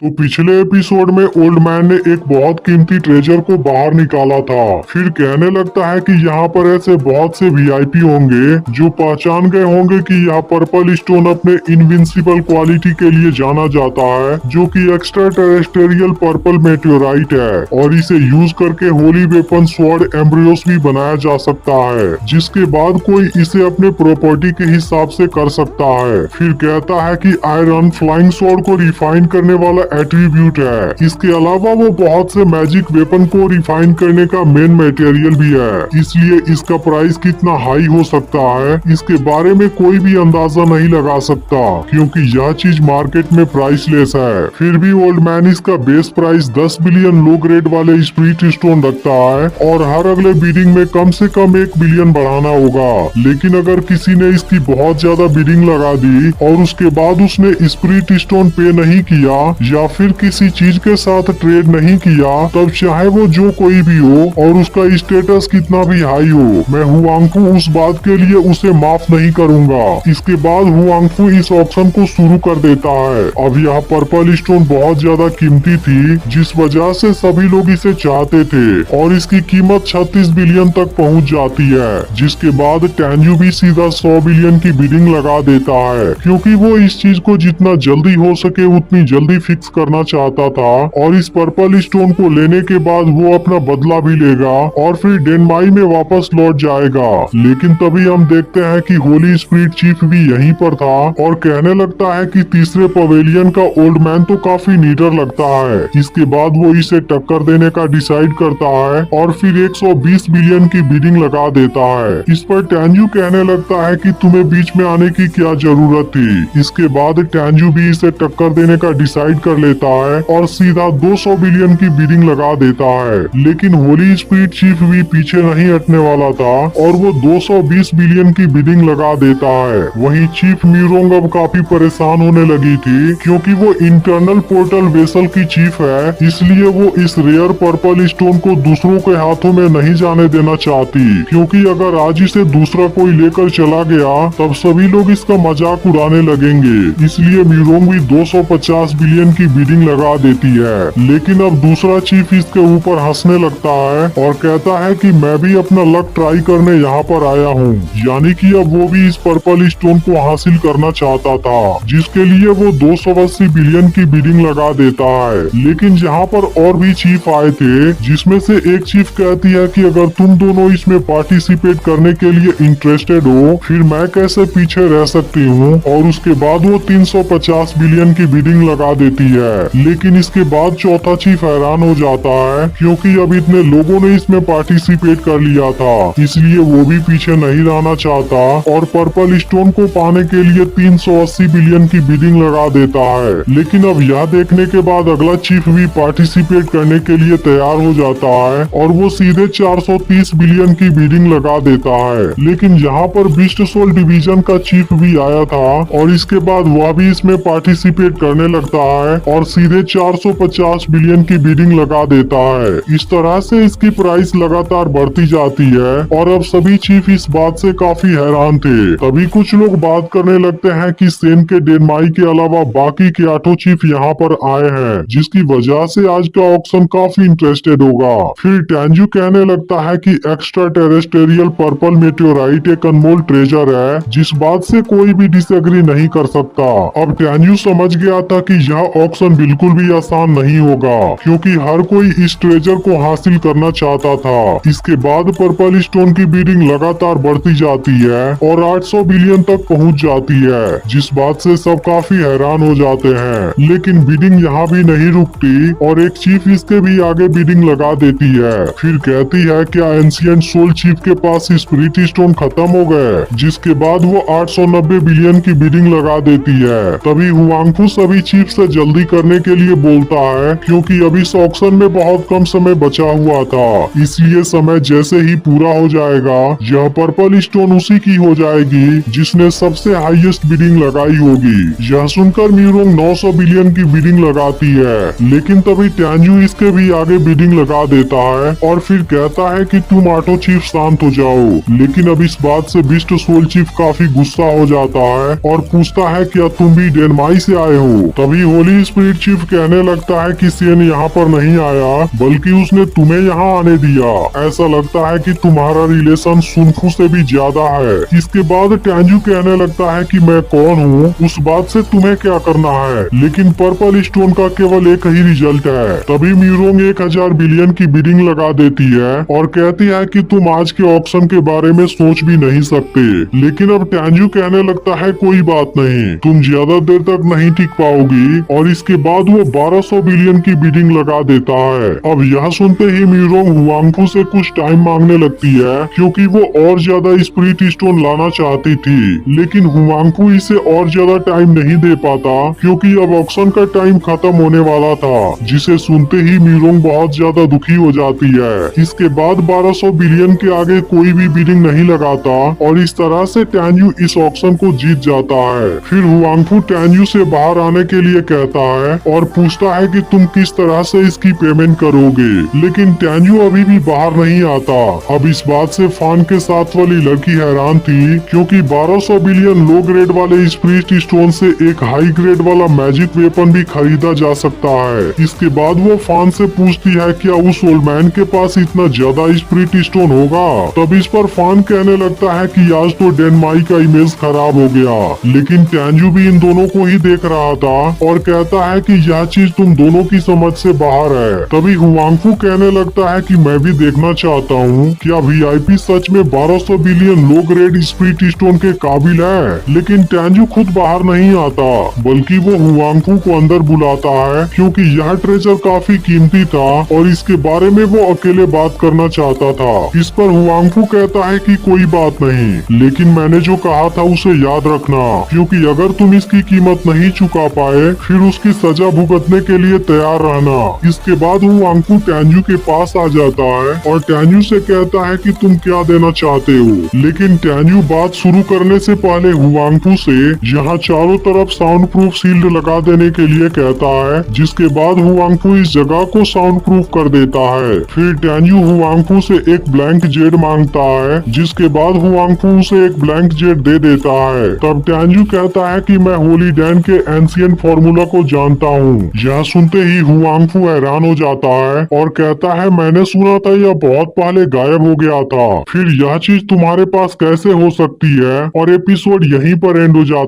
तो पिछले एपिसोड में ओल्ड मैन ने एक बहुत कीमती ट्रेजर को बाहर निकाला था। फिर कहने लगता है कि यहाँ पर ऐसे बहुत से वीआईपी होंगे जो पहचान गए होंगे कि यह पर्पल स्टोन अपने इनविंसिबल क्वालिटी के लिए जाना जाता है, जो कि एक्स्ट्रा टेरेस्टेरियल पर्पल मेटेओराइट है और इसे यूज करके होली वेपन स्वॉर्ड एम्ब्रियोस भी बनाया जा सकता है, जिसके बाद कोई इसे अपने प्रॉपर्टी के हिसाब से कर सकता है। फिर कहता है कि आयरन फ्लाइंग स्वॉर्ड को रिफाइन करने वाला एट्रीब्यूट है। इसके अलावा वो बहुत से मैजिक वेपन को रिफाइन करने का मेन मटेरियल भी है, इसलिए इसका प्राइस कितना हाई हो सकता है इसके बारे में कोई भी अंदाजा नहीं लगा सकता, क्योंकि यह चीज मार्केट में प्राइसलेस है। फिर भी ओल्ड मैन इसका base price 10 billion low grade वाले स्प्रिट स्टोन रखता है और हर अगले बीडिंग में कम से कम 1 बिलियन बढ़ाना होगा। लेकिन अगर किसी ने इसकी बहुत ज्यादा बिडिंग लगा दी और उसके बाद उसने स्प्रिट स्टोन पे नहीं किया या फिर किसी चीज के साथ ट्रेड नहीं किया, तब चाहे वो जो कोई भी हो और उसका स्टेटस कितना भी हाई हो, मैं हुआंगफू उस बात के लिए उसे माफ नहीं करूंगा। इसके बाद हुआंगफू इस ऑक्शन को शुरू कर देता है। अब यह पर्पल स्टोन बहुत ज्यादा कीमती थी, जिस वजह से सभी लोग इसे चाहते थे और इसकी कीमत 36 बिलियन तक पहुंच जाती है, जिसके बाद टेन्यू भी सीधा 100 बिलियन की बिडिंग लगा देता है, क्योंकि वो इस चीज को जितना जल्दी हो सके उतनी जल्दी फिक्स करना चाहता था और इस पर्पल स्टोन को लेने के बाद वो अपना बदला भी लेगा और फिर डेनमाई में वापस लौट जाएगा। लेकिन तभी हम देखते हैं कि होली स्पिरिट चीफ भी यहीं पर था और कहने लगता है कि तीसरे पवेलियन का ओल्ड मैन तो काफी नीडर लगता है। इसके बाद वो इसे टक्कर देने का डिसाइड करता है और फिर 120 बिलियन की बिडिंग लगा देता है। इस पर टेन्यू कहने लगता है कि तुम्हें बीच में आने की क्या जरूरत थी। इसके बाद टेन्यू भी इसे टक्कर देने का डिसाइड कर लेता है और सीधा 200 बिलियन की बिडिंग लगा देता है। लेकिन होली स्पिरिट चीफ भी पीछे नहीं हटने वाला था और वो 220 बिलियन की बिडिंग लगा देता है। वहीं चीफ मीरोंग अब काफी परेशान होने लगी थी, क्योंकि वो इंटरनल पोर्टल वेसल की चीफ है, इसलिए वो इस रेयर पर्पल स्टोन को दूसरों के हाथों में नहीं जाने देना चाहती, क्योंकि अगर आज इसे दूसरा कोई लेकर चला गया तब सभी लोग इसका मजाक उड़ाने लगेंगे। इसलिए मीरोंग भी 250 बिलियन की बिडिंग लगा देती है। लेकिन अब दूसरा चीफ इसके ऊपर हंसने लगता है और कहता है कि मैं भी अपना लक ट्राई करने यहाँ पर आया हूँ, यानी कि अब वो भी इस पर्पल स्टोन को हासिल करना चाहता था, जिसके लिए वो 280 बिलियन की बिडिंग लगा देता है। लेकिन यहाँ पर और भी चीफ आए थे, जिसमें से एक चीफ कहती है कि अगर तुम दोनों इसमें पार्टिसिपेट करने के लिए इंटरेस्टेड हो फिर मैं कैसे पीछे रह सकती हूँ, और उसके बाद वो 350 बिलियन की बिडिंग लगा देती है। लेकिन इसके बाद चौथा चीफ हैरान हो जाता है, क्योंकि अब इतने लोगों ने इसमें पार्टिसिपेट कर लिया था, इसलिए वो भी पीछे नहीं रहना चाहता और पर्पल स्टोन को पाने के लिए 380 बिलियन की बिडिंग लगा देता है। लेकिन अब यह देखने के बाद अगला चीफ भी पार्टिसिपेट करने के लिए तैयार हो जाता है और वो सीधे 430 बिलियन की बिडिंग लगा देता है। लेकिन यहाँ पर बीस्ट सोल डिवीजन का चीफ भी आया था और इसके बाद वह भी इसमें पार्टिसिपेट करने लगता है और सीधे 450 बिलियन की बिडिंग लगा देता है। इस तरह से इसकी प्राइस लगातार बढ़ती जाती है और अब सभी चीफ इस बात से काफी हैरान थे। तभी कुछ लोग बात करने लगते हैं कि सेन के डेनमाई के अलावा बाकी के 8 चीफ यहाँ पर आए हैं, जिसकी वजह से आज का ऑक्शन काफी इंटरेस्टेड होगा। फिर टेन्यू कहने लगता है कि एक्स्ट्रा टेरेस्टेरियल पर्पल मेटेओराइट एक अनमोल ट्रेजर है, जिस बात से कोई भी डिसएग्री नहीं कर सकता। अब टेन्यू समझ गया था कि यह ऑक्शन बिल्कुल भी आसान नहीं होगा, क्योंकि हर कोई इस ट्रेजर को हासिल करना चाहता था। इसके बाद पर्पल स्टोन की बिडिंग लगातार बढ़ती जाती है और 800 बिलियन तक पहुंच जाती है, जिस बात से सब काफी हैरान हो जाते हैं। लेकिन बिडिंग यहाँ भी नहीं रुकती और एक चीफ इसके भी आगे बिडिंग लगा देती है। फिर कहती है क्या एंशिएंट सोल चीफ के पास स्पिरिट स्टोन खत्म हो गए, जिसके बाद वो 890 बिलियन की बिडिंग लगा देती है। तभी हुआंगफू सभी चीफ से जल्दी करने के लिए बोलता है, क्योंकि अभी इस ऑक्शन में बहुत कम समय बचा हुआ था, इसलिए समय जैसे ही पूरा हो जाएगा यह पर्पल स्टोन उसी की हो जाएगी जिसने सबसे हाईएस्ट बिडिंग लगाई होगी। यह सुनकर मीरोंग 900 बिलियन की बिडिंग लगाती है, लेकिन तभी टेन्यू इसके भी आगे बिडिंग लगा देता है और फिर कहता है कि तुम 8 चीफ शांत हो जाओ। लेकिन अब इस बात से बीस्ट सोल चीफ काफी गुस्सा हो जाता है और पूछता है क्या तुम भी डेनमाई से आए हो। तभी होली स्पिरिट चीफ कहने लगता है कि सेन यहाँ पर नहीं आया बल्कि उसने तुम्हें यहाँ आने दिया। ऐसा लगता है कि तुम्हारा रिलेशन सुनफू से भी ज्यादा है। इसके बाद टेंजू कहने लगता है कि मैं कौन हूँ, उस बात से तुम्हें क्या करना है, लेकिन पर्पल स्टोन का केवल एक ही रिजल्ट है। तभी मीरोंग 1000 बिलियन की बिडिंग लगा देती है और कहती है कि तुम आज के ऑक्शन के बारे में सोच भी नहीं सकते। लेकिन अब टेंजू कहने लगता है कोई बात नहीं, तुम ज्यादा देर तक नहीं टिक पाओगी और इसके बाद वो 1200 बिलियन की बिडिंग लगा देता है। अब यह सुनते ही मीरोंग हुआंगफू से कुछ टाइम मांगने लगती है क्योंकि वो और ज्यादा स्पिरिट स्टोन लाना चाहती थी, लेकिन हुआंगफू इसे और ज्यादा टाइम नहीं दे पाता क्योंकि अब ऑक्शन का टाइम खत्म होने वाला था, जिसे सुनते ही मीरोंग बहुत ज्यादा दुखी हो जाती है। इसके बाद 1200 बिलियन के आगे कोई भी बिडिंग नहीं लगाता और इस तरह से टेंजू इस ऑक्शन को जीत जाता है। फिर हुआंगफू टेंजू से बाहर आने के लिए कहता है और पूछता है कि तुम किस तरह से इसकी पेमेंट करोगे, लेकिन टेंजू अभी भी बाहर नहीं आता। अब इस बात से फान के साथ वाली लड़की हैरान थी क्योंकि 1200 बिलियन लो ग्रेड वाले स्पिरिट स्टोन से एक हाई ग्रेड वाला मैजिक वेपन भी खरीदा जा सकता है। इसके बाद वो फान से पूछती है क्या उस ओल्ड मैन के पास इतना ज्यादा स्पिरिट स्टोन होगा। तब इस पर फान कहने लगता है कि आज तो डेनमाई का इमेज खराब हो गया, लेकिन टेंजू भी इन दोनों को ही देख रहा था और कहता है कि यह चीज तुम दोनों की समझ से बाहर है। तभी हुआंगफू कहने लगता है कि मैं भी देखना चाहता हूँ क्या वीआईपी सच में 1200 billion low grade spirit stone के काबिल है। लेकिन टेंजू खुद बाहर नहीं आता बल्कि वो हुआंगफू को अंदर बुलाता है क्योंकि यह ट्रेजर काफी कीमती था और इसके बारे में वो अकेले बात करना चाहता था। इस पर हुआंगफू कहता है कि कोई बात नहीं, लेकिन मैंने जो कहा था उसे याद रखना क्योंकि अगर तुम इसकी कीमत नहीं चुका पाए फिर उसकी सजा भुगतने के लिए तैयार रहना। इसके बाद हुआंगफू टेंजू के पास आ जाता है और टेंजू से कहता है कि तुम क्या देना चाहते हो, लेकिन टेंजू बात शुरू करने से पहले हुआंगफू से यहाँ चारों तरफ साउंड प्रूफ शील्ड लगा देने के लिए कहता है, जिसके बाद हुआंगफू इस जगह को साउंड प्रूफ कर देता है। फिर टेंजू हुआंगफू से एक ब्लैंक जेड मांगता है, जिसके बाद हुआंगफू उसे एक ब्लैंक जेड दे देता है। तब टेंजू कहता है कि मैं होली डैन के एंशिएंट फॉर्मूला को जानता हूँ। यह सुनते ही हुआंगफू हैरान हो जाता है और कहता है मैंने सुना था यह बहुत पहले गायब हो गया था, फिर यह चीज तुम्हारे पास कैसे हो सकती है। और एपिसोड यहीं पर एंड हो जाता है।